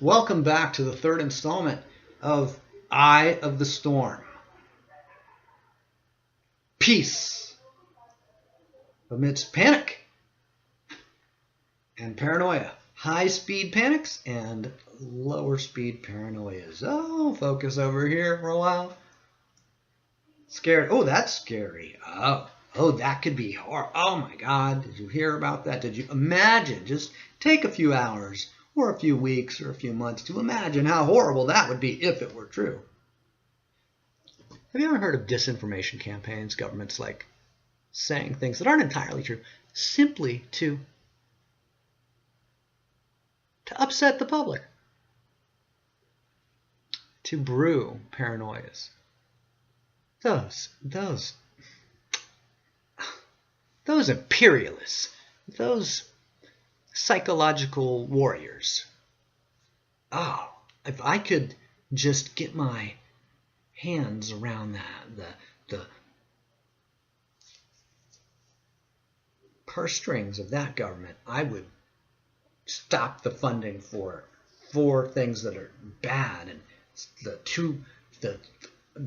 Welcome back to the third installment of Eye of the Storm. Peace amidst panic and paranoia. High-speed panics and lower-speed paranoias. Oh, focus over here for a while. Scared. Oh, that's scary. Oh, that could be horrible. Oh my God, did you hear about that? Did you imagine? Just take a few hours or a few weeks or a few months to imagine how horrible that would be if it were true. Have you ever heard of disinformation campaigns? Governments like saying things that aren't entirely true simply to upset the public, to brew paranoias. Those imperialists, those psychological warriors. Oh, if I could just get my hands around the purse strings of that government, I would stop the funding for things that are bad and the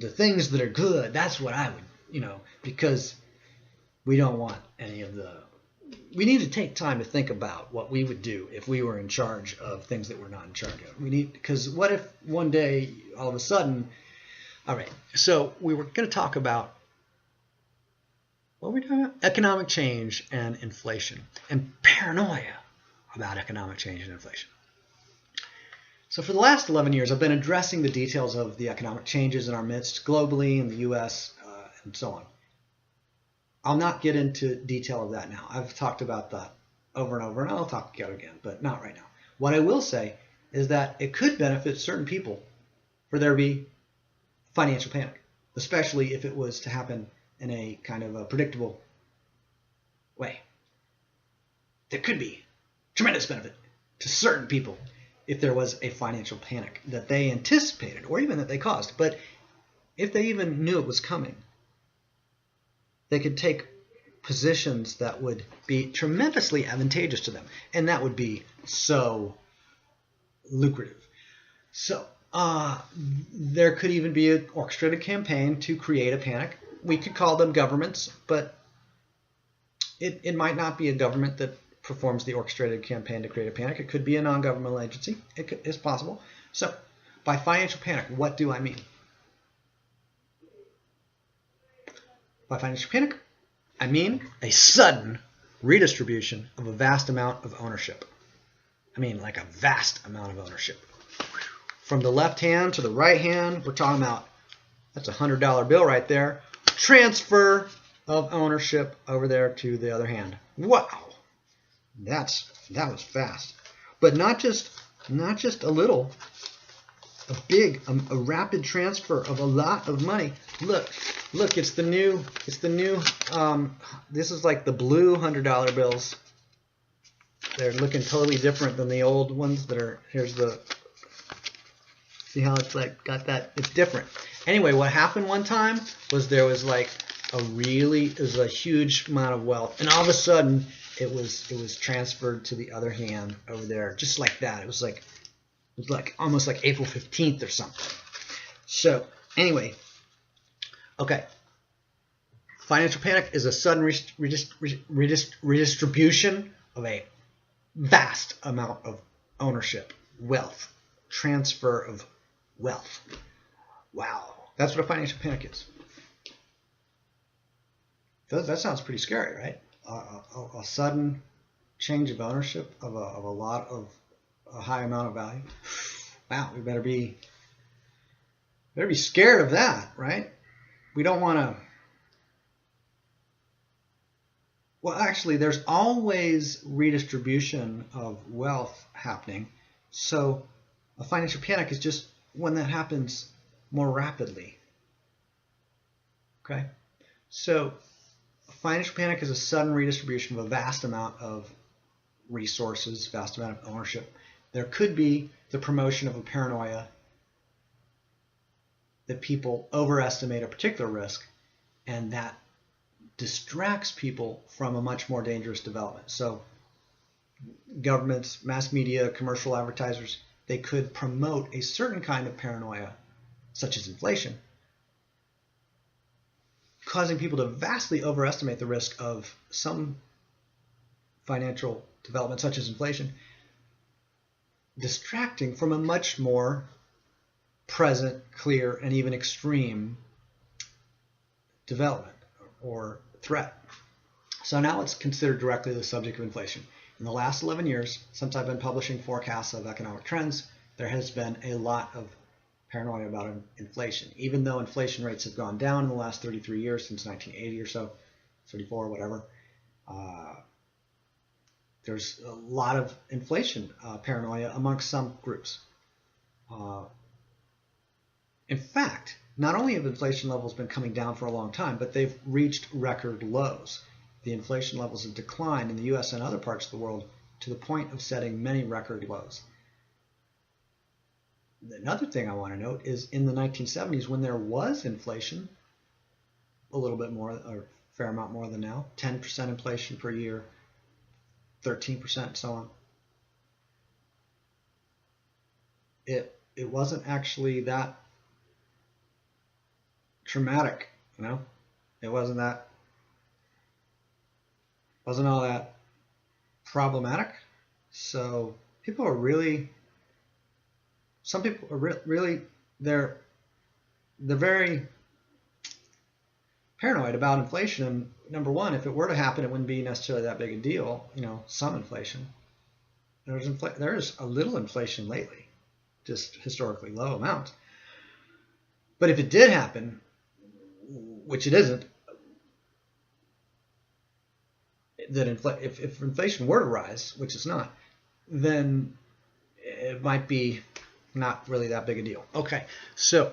things that are good. That's what I would, because we don't want any of the. We need to take time to think about what we would do if we were in charge of things that we're not in charge of. Because what if one day, all of a sudden, all right, so we were going to talk about, what were we talking about? Economic change and inflation and paranoia about economic change and inflation. So for the last 11 years, I've been addressing the details of the economic changes in our midst, globally, in the U.S., and so on. I'll not get into detail of that now. I've talked about that over and over, and I'll talk about it again, but not right now. What I will say is that it could benefit certain people for there to be financial panic, especially if it was to happen in a kind of a predictable way. There could be tremendous benefit to certain people if there was a financial panic that they anticipated or even that they caused. But if they even knew it was coming, they could take positions that would be tremendously advantageous to them, and that would be so lucrative. So there could even be an orchestrated campaign to create a panic. We could call them governments, but it might not be a government that performs the orchestrated campaign to create a panic. It could be a non-governmental agency. It's possible. So by financial panic, what do I mean? By financial panic, I mean a sudden redistribution of a vast amount of ownership. I mean like a vast amount of ownership. From the left hand to the right hand, we're talking about, that's a $100 bill right there. Transfer of ownership over there to the other hand. Wow. That was fast. But not just a little, a rapid transfer of a lot of money. Look, it's the new, this is like the blue $100 bills. They're looking totally different than the old ones that are, see how it's like, got that, it's different. Anyway, what happened one time was there was like it was a huge amount of wealth, and all of a sudden it was transferred to the other hand over there, just like that. It was like almost like April 15th or something. So anyway, okay. Financial panic is a sudden redistribution of a vast amount of ownership, wealth, transfer of wealth. Wow, that's what a financial panic is. That sounds pretty scary, right? A sudden change of ownership of a high amount of value. Wow, we better be scared of that, right? We don't want to. Well, actually, there's always redistribution of wealth happening. So a financial panic is just when that happens more rapidly. Okay? So a financial panic is a sudden redistribution of a vast amount of resources, vast amount of ownership. There could be the promotion of a paranoia that people overestimate a particular risk, and that distracts people from a much more dangerous development. So governments, mass media, commercial advertisers, they could promote a certain kind of paranoia, such as inflation, causing people to vastly overestimate the risk of some financial development, such as inflation, distracting from a much more present, clear, and even extreme development or threat. So now let's consider directly the subject of inflation. In the last 11 years, since I've been publishing forecasts of economic trends, there has been a lot of paranoia about inflation. Even though inflation rates have gone down in the last 33 years, since 1980 or so, 34, whatever, there's a lot of inflation paranoia amongst some groups. In fact, not only have inflation levels been coming down for a long time, but they've reached record lows. The inflation levels have declined in the US and other parts of the world to the point of setting many record lows. Another thing I want to note is in the 1970s, when there was inflation, a little bit more, or a fair amount more than now, 10% inflation per year, 13%, so on. It wasn't actually that traumatic, you know? It wasn't all that problematic. So people are really, some people are really, they're very paranoid about inflation. And number one, if it were to happen, it wouldn't be necessarily that big a deal. You know, some inflation. There's a little inflation lately, just historically low amounts. But if it did happen, which it isn't, that if inflation were to rise, which it's not, then it might be not really that big a deal. Okay, so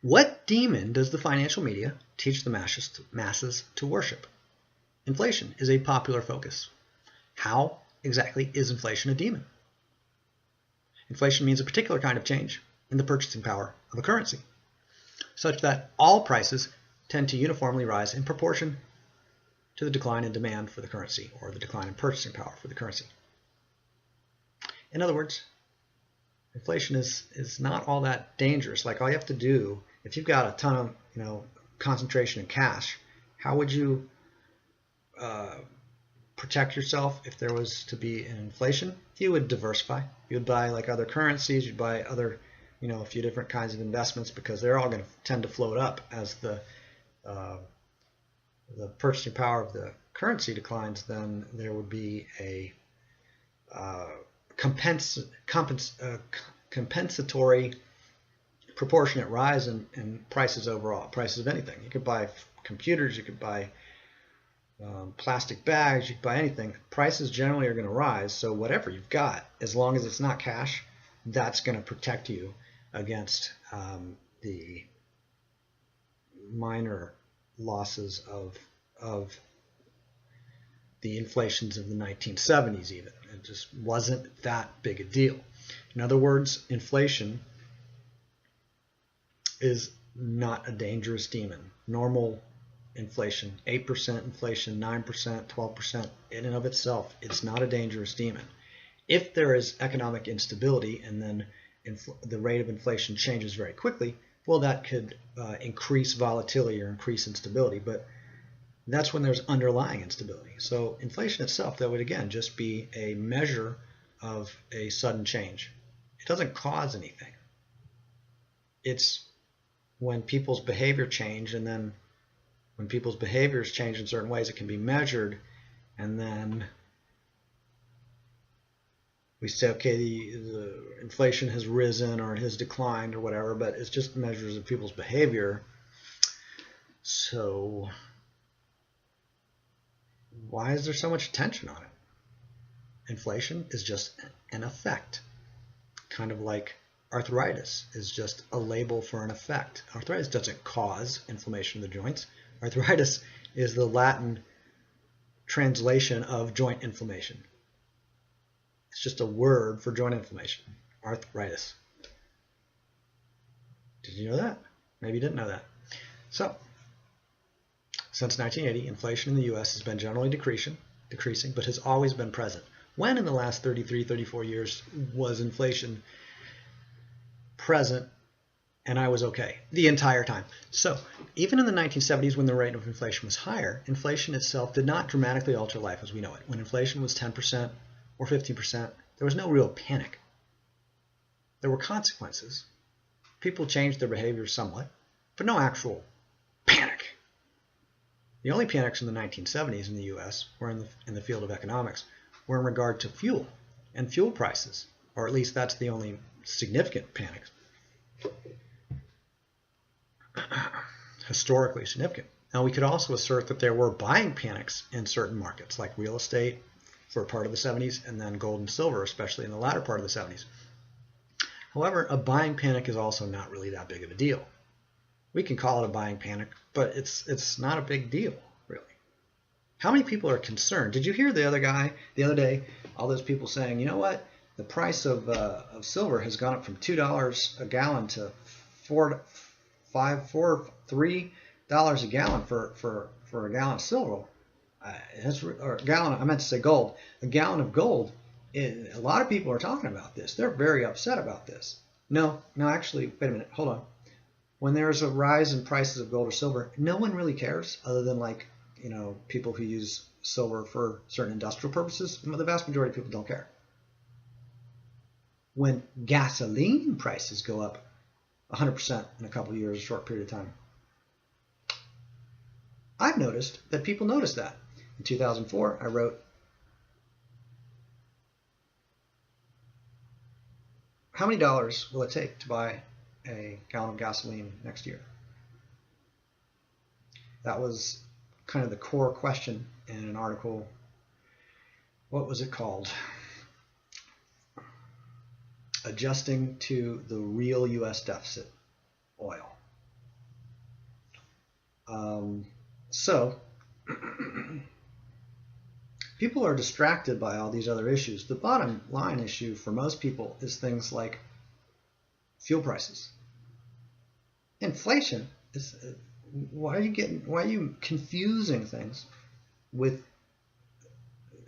what demon does the financial media teach the masses to worship? Inflation is a popular focus. How exactly is inflation a demon? Inflation means a particular kind of change in the purchasing power of a currency, such that all prices tend to uniformly rise in proportion to the decline in demand for the currency, or the decline in purchasing power for the currency. In other words, inflation is not all that dangerous. Like, all you have to do, if you've got a ton of, you know, concentration in cash, how would you protect yourself if there was to be an inflation? You would diversify. You would buy like other currencies. You'd buy other, you know, a few different kinds of investments, because they're all going to tend to float up as the purchasing power of the currency declines. Then there would be a compensatory proportionate rise in prices overall, prices of anything. You could buy computers, you could buy plastic bags, you could buy anything. Prices generally are going to rise, so whatever you've got, as long as it's not cash, that's going to protect you against the minor losses of the inflations of the 1970s even. It just wasn't that big a deal. In other words, inflation is not a dangerous demon. Normal inflation, 8% inflation, 9%, 12%, in and of itself, it's not a dangerous demon. If there is economic instability and then the rate of inflation changes very quickly, well, that could increase volatility or increase instability, but that's when there's underlying instability. So inflation itself, that would again just be a measure of a sudden change. It doesn't cause anything. It's when people's behavior change, and then when people's behaviors change in certain ways, it can be measured, and then we say, okay, the inflation has risen or it has declined or whatever, but it's just measures of people's behavior. So why is there so much attention on it? Inflation is just an effect, kind of like arthritis is just a label for an effect. Arthritis doesn't cause inflammation of the joints. Arthritis is the Latin translation of joint inflammation. It's just a word for joint inflammation, arthritis. Did you know that? Maybe you didn't know that. So, since 1980, inflation in the U.S. has been generally decreasing, but has always been present. When in the last 33, 34 years was inflation present and I was okay the entire time? So even in the 1970s, when the rate of inflation was higher, inflation itself did not dramatically alter life as we know it. When inflation was 10% or 15%, there was no real panic. There were consequences. People changed their behavior somewhat, but no actual panic. The only panics in the 1970s in the U.S. were in the field of economics, were in regard to fuel and fuel prices, or at least that's the only significant panic, historically significant. Now we could also assert that there were buying panics in certain markets, like real estate for a part of the 70s, and then gold and silver, especially in the latter part of the 70s. However, a buying panic is also not really that big of a deal. We can call it a buying panic, but it's not a big deal, really. How many people are concerned? Did you hear the other day, all those people saying, you know what, the price of silver has gone up from $2 a gallon to $3 a gallon for a gallon of silver. Or a gallon, I meant to say gold. A gallon of gold. A lot of people are talking about this. They're very upset about this. No, actually, wait a minute, hold on. When there's a rise in prices of gold or silver, no one really cares, other than people who use silver for certain industrial purposes. The vast majority of people don't care. When gasoline prices go up 100% in a couple of years, a short period of time, I've noticed that people notice that. In 2004, I wrote, how many dollars will it take to buy a gallon of gasoline next year? That was kind of the core question in an article. What was it called? Adjusting to the real U.S. deficit, oil. So people are distracted by all these other issues. The bottom line issue for most people is things like fuel prices. Inflation is why are you confusing things with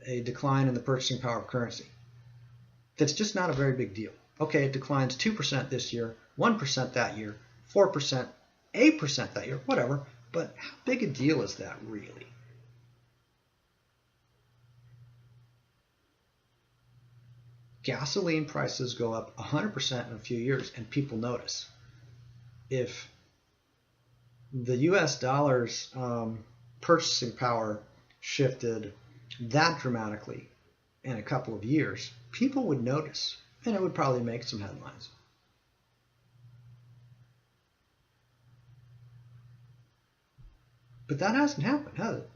a decline in the purchasing power of currency? That's just not a very big deal. Okay, it declines 2% this year, 1% that year, 4%, 8% that year, whatever, but how big a deal is that really? Gasoline prices go up 100% in a few years, and people notice. If the U.S. dollar's purchasing power shifted that dramatically in a couple of years, people would notice, and it would probably make some headlines. But that hasn't happened, has it?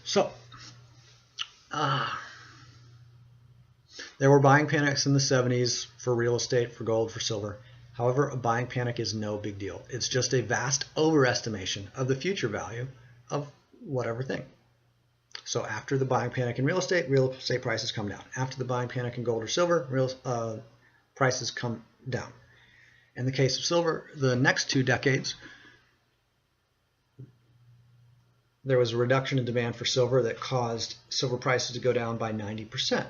So, there were buying panics in the 70s for real estate, for gold, for silver. However, a buying panic is no big deal. It's just a vast overestimation of the future value of whatever thing. So after the buying panic in real estate prices come down. After the buying panic in gold or silver, prices come down. In the case of silver, the next 2 decades, there was a reduction in demand for silver that caused silver prices to go down by 90%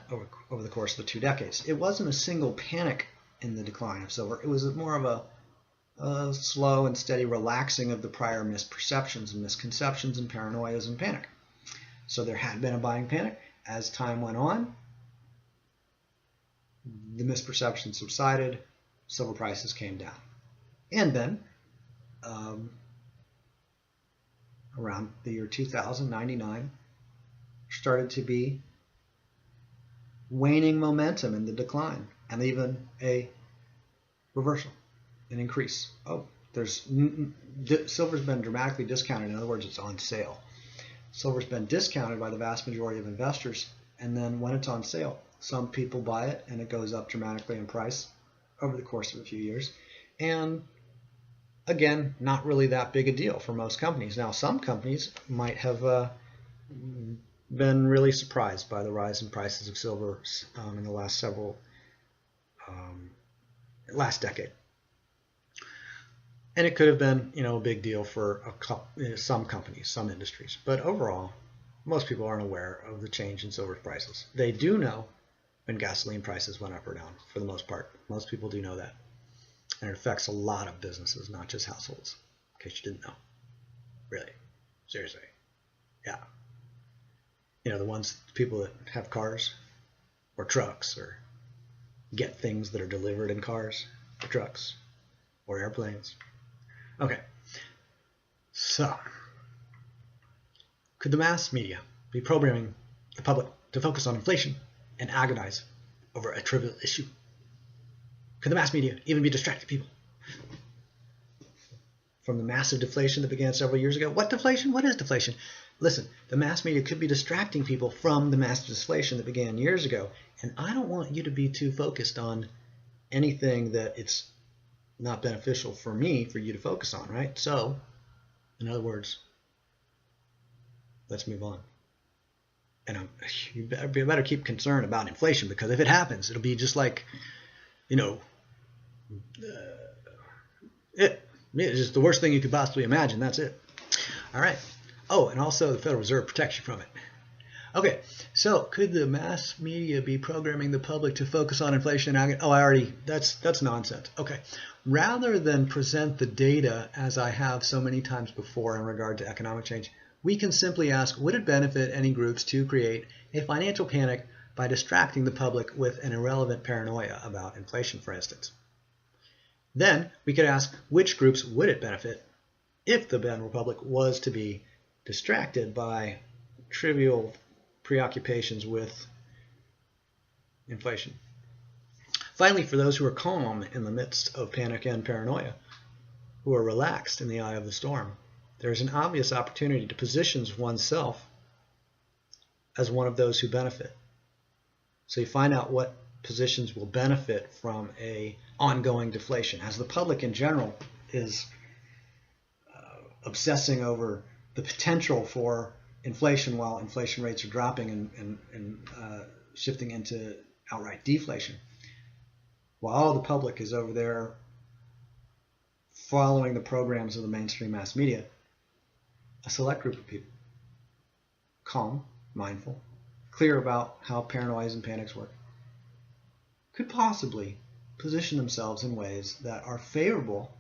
over the course of the 2 decades. It wasn't a single panic in the decline of silver. It was more of a slow and steady relaxing of the prior misperceptions and misconceptions and paranoias and panic. So there had been a buying panic. As time went on, the misperception subsided, silver prices came down. And then around the year 2099, started to be waning momentum in the decline, and even a reversal, an increase. Silver's been dramatically discounted. In other words, it's on sale. Silver's been discounted by the vast majority of investors, and then when it's on sale, some people buy it and it goes up dramatically in price over the course of a few years. And again, not really that big a deal for most companies. Now, some companies might have been really surprised by the rise in prices of silver in the last decade. And it could have been, a big deal for some companies, some industries. But overall, most people aren't aware of the change in silver prices. They do know when gasoline prices went up or down, for the most part. Most people do know that. And it affects a lot of businesses, not just households, in case you didn't know. Really. Seriously. Yeah. You know, the people that have cars or trucks or get things that are delivered in cars or trucks or airplanes. Okay. So, could the mass media be programming the public to focus on inflation and agonize over a trivial issue? Could the mass media even be distracting people from the massive deflation that began several years ago? What deflation? What is deflation? Listen, the mass media could be distracting people from the massive deflation that began years ago, and I don't want you to be too focused on anything that it's not beneficial for me for you to focus on, right? So, in other words, let's move on. And you better keep concerned about inflation, because if it happens, it'll be just like, you know, it's just the worst thing you could possibly imagine. That's it. All right. Oh, and also the Federal Reserve protects you from it. Okay, so could the mass media be programming the public to focus on inflation and that's nonsense. Okay, rather than present the data as I have so many times before in regard to economic change, we can simply ask, would it benefit any groups to create a financial panic by distracting the public with an irrelevant paranoia about inflation, for instance? Then we could ask, which groups would it benefit if the general public was to be distracted by trivial preoccupations with inflation? Finally, for those who are calm in the midst of panic and paranoia, who are relaxed in the eye of the storm, there is an obvious opportunity to position oneself as one of those who benefit. So you find out what positions will benefit from a ongoing deflation. As the public in general is obsessing over the potential for inflation while inflation rates are dropping and shifting into outright deflation, while the public is over there following the programs of the mainstream mass media, a select group of people, calm, mindful, clear about how paranoias and panics work, could possibly position themselves in ways that are favorable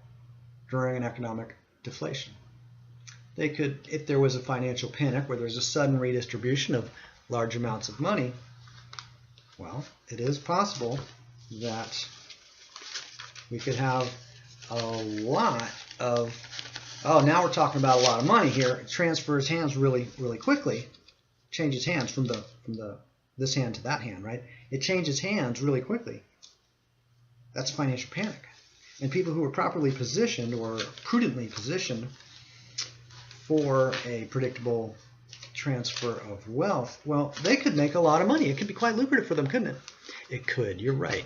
during an economic deflation. They could, if there was a financial panic where there's a sudden redistribution of large amounts of money, well, it is possible that we could have a lot of, oh, now we're talking about a lot of money here. It transfers hands really, really quickly. Changes hands from this hand to that hand, right? It changes hands really quickly. That's financial panic. And people who are properly positioned or prudently positioned for a predictable transfer of wealth, well, they could make a lot of money. It could be quite lucrative for them, couldn't it? It could. You're right.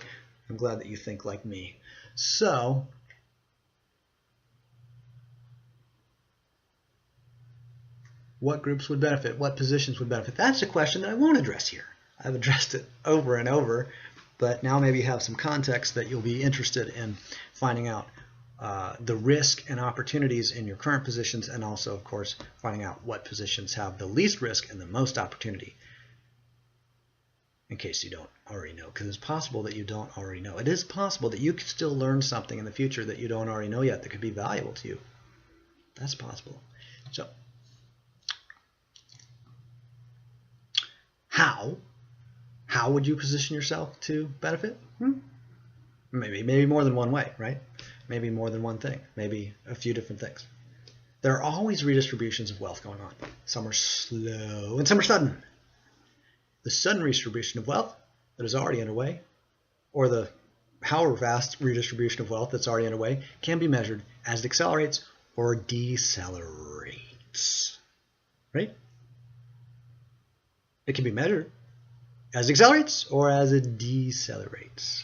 I'm glad that you think like me. So, what groups would benefit? What positions would benefit? That's a question that I won't address here. I've addressed it over and over, but now maybe you have some context that you'll be interested in finding out the risk and opportunities in your current positions, and also, of course, finding out what positions have the least risk and the most opportunity, in case you don't already know, because it's possible that you don't already know. It is possible that you could still learn something in the future that you don't already know yet that could be valuable to you. That's possible. So, how would you position yourself to benefit? Maybe more than one way, right? Maybe more than one thing, maybe a few different things. There are always redistributions of wealth going on. Some are slow and some are sudden. The sudden redistribution of wealth that is already underway, or the however fast redistribution of wealth that's already underway, can be measured as it accelerates or decelerates, right? It can be measured as it accelerates or as it decelerates.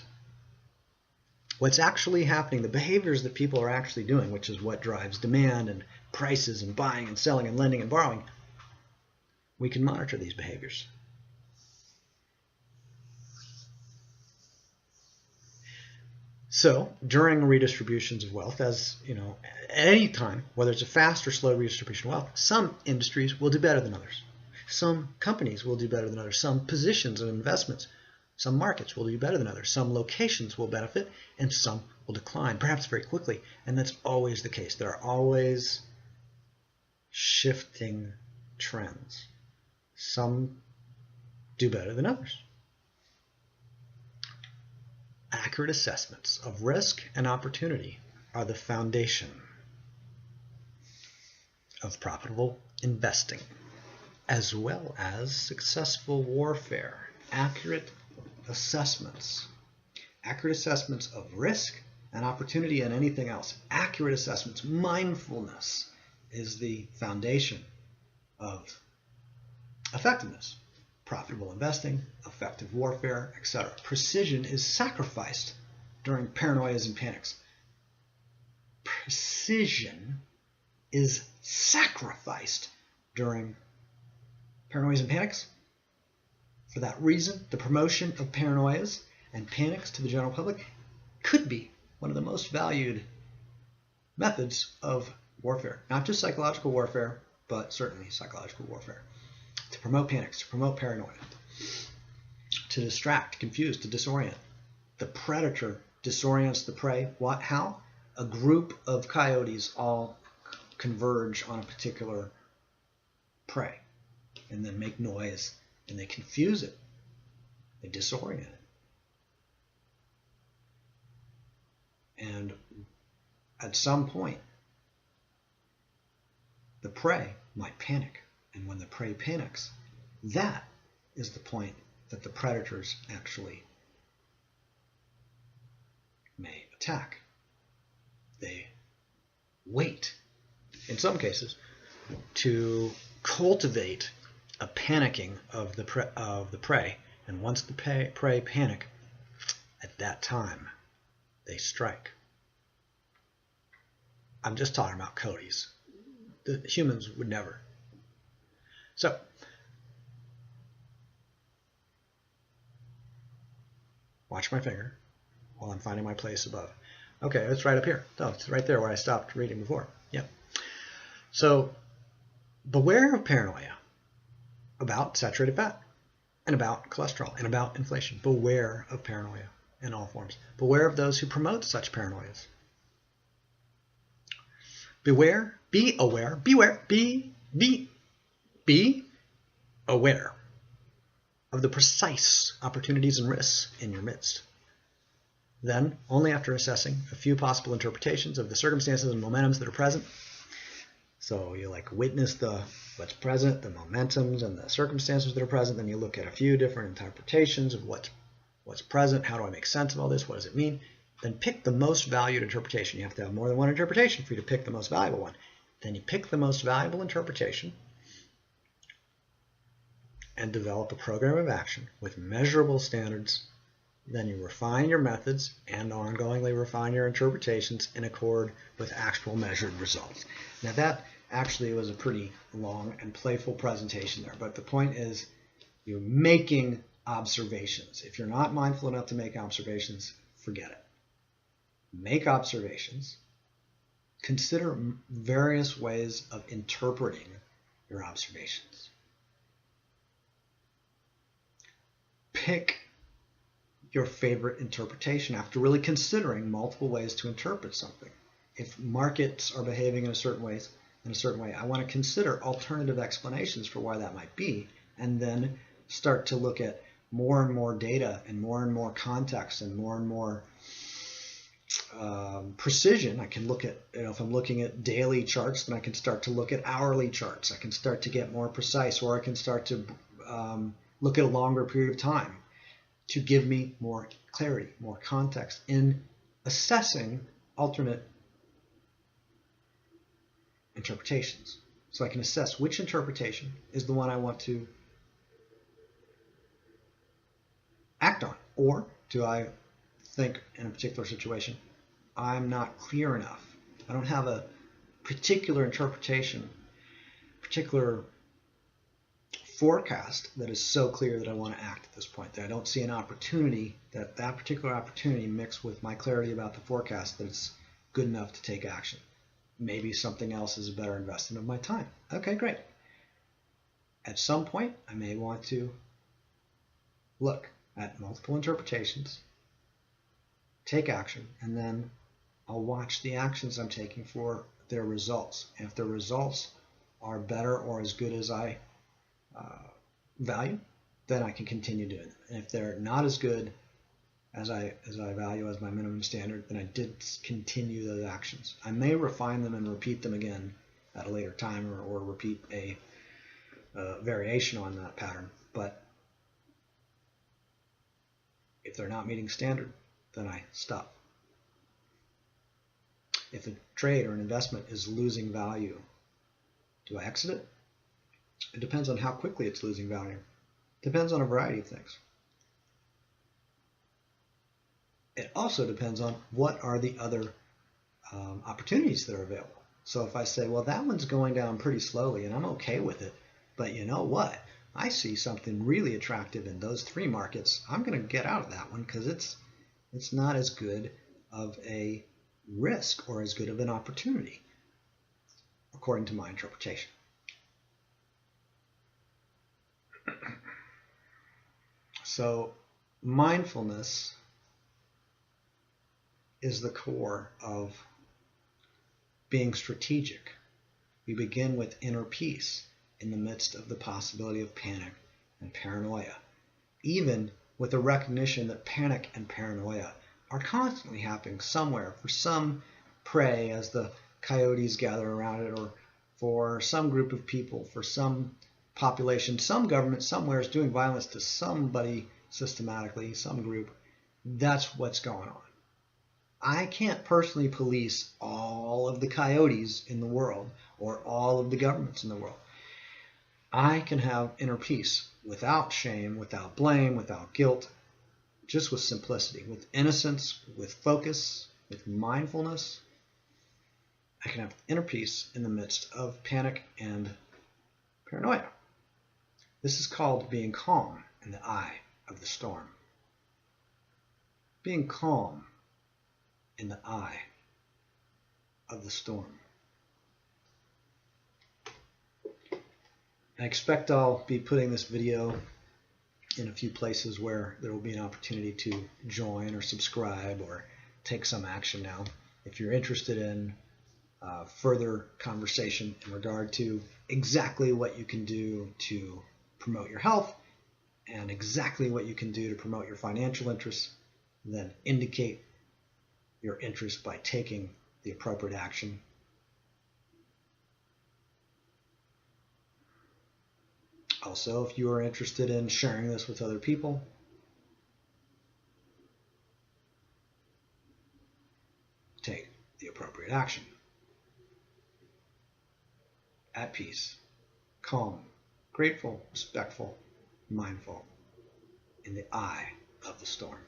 What's actually happening, the behaviors that people are actually doing, which is what drives demand and prices and buying and selling and lending and borrowing, we can monitor these behaviors. So during redistributions of wealth, as you know, at any time, whether it's a fast or slow redistribution of wealth, some industries will do better than others. Some companies will do better than others. Some positions and investments, some markets will do better than others. Some locations will benefit and some will decline, perhaps very quickly. And that's always the case. There are always shifting trends. Some do better than others. Accurate assessments of risk and opportunity are the foundation of profitable investing, as well as successful warfare. Accurate assessments of risk and opportunity and anything else. Accurate assessments. Mindfulness is the foundation of effectiveness. Profitable investing, effective warfare, etc. Precision is sacrificed during paranoias and panics. Precision is sacrificed during paranoias and panics. For that reason, the promotion of paranoias and panics to the general public could be one of the most valued methods of warfare. Not just psychological warfare, but certainly psychological warfare. To promote panics, to promote paranoia, to distract, confuse, to disorient. The predator disorients the prey. What? How? A group of coyotes all converge on a particular prey and then make noise, and they confuse it. They disorient it. And at some point, the prey might panic. And when the prey panics, that is the point that the predators actually may attack. They wait, in some cases, to cultivate a panicking of the prey. And once the prey panic, at that time, they strike. I'm just talking about coyotes. The humans would never. So, watch my finger while I'm finding my place above. Okay, it's right up here. No, it's right there where I stopped reading before. Yep. So, beware of paranoia about saturated fat and about cholesterol and about inflation. Beware of paranoia in all forms. Beware of those who promote such paranoias. Beware, be aware, beware, be aware of the precise opportunities and risks in your midst. Then, only after assessing a few possible interpretations of the circumstances and momentums that are present, so you witness what's present, the momentums and the circumstances that are present, then you look at a few different interpretations of what's present, how do I make sense of all this, what does it mean? Then pick the most valued interpretation. You have to have more than one interpretation for you to pick the most valuable one. Then you pick the most valuable interpretation and develop a program of action with measurable standards. Then you refine your methods and ongoingly refine your interpretations in accord with actual measured results. Now that actually was a pretty long and playful presentation there, but the point is you're making observations. If you're not mindful enough to make observations, forget it. Make observations. Consider various ways of interpreting your observations. Pick your favorite interpretation after really considering multiple ways to interpret something. If markets are behaving in a certain way, I want to consider alternative explanations for why that might be, and then start to look at more and more data and more context and more precision. I can look at, if I'm looking at daily charts, then I can start to look at hourly charts. I can start to get more precise, or I can start to look at a longer period of time to give me more clarity, more context in assessing alternate interpretations. So I can assess which interpretation is the one I want to act on, or do I think in a particular situation I'm not clear enough. I don't have a particular interpretation, particular forecast that is so clear that I want to act at this point, that I don't see an opportunity, that particular opportunity mixed with my clarity about the forecast, that it's good enough to take action. Maybe something else is a better investment of my time. Okay, great. At some point, I may want to look at multiple interpretations, take action, and then I'll watch the actions I'm taking for their results. And if the results are better or as good as I value, then I can continue doing them. And if they're not as good as I value as my minimum standard, then I did continue those actions. I may refine them and repeat them again at a later time, or repeat a variation on that pattern. But if they're not meeting standard, then I stop. If a trade or an investment is losing value, do I exit it? It depends on how quickly it's losing value. It depends on a variety of things. It also depends on what are the other opportunities that are available. So if I say, well, that one's going down pretty slowly and I'm okay with it, but you know what? I see something really attractive in those three markets. I'm going to get out of that one because it's not as good of a risk or as good of an opportunity, according to my interpretation. So mindfulness is the core of being strategic. We begin with inner peace in the midst of the possibility of panic and paranoia, even with a recognition that panic and paranoia are constantly happening somewhere for some prey as the coyotes gather around it, or for some group of people, for some population, some government somewhere is doing violence to somebody systematically, some group. That's what's going on. I can't personally police all of the coyotes in the world or all of the governments in the world. I can have inner peace without shame, without blame, without guilt, just with simplicity, with innocence, with focus, with mindfulness. I can have inner peace in the midst of panic and paranoia. This is called being calm in the eye of the storm. Being calm in the eye of the storm. I expect I'll be putting this video in a few places where there will be an opportunity to join or subscribe or take some action now. If you're interested in further conversation in regard to exactly what you can do to promote your health and exactly what you can do to promote your financial interests, then indicate your interest by taking the appropriate action. Also, if you are interested in sharing this with other people, take the appropriate action. At peace, calm, grateful, respectful, mindful, in the eye of the storm.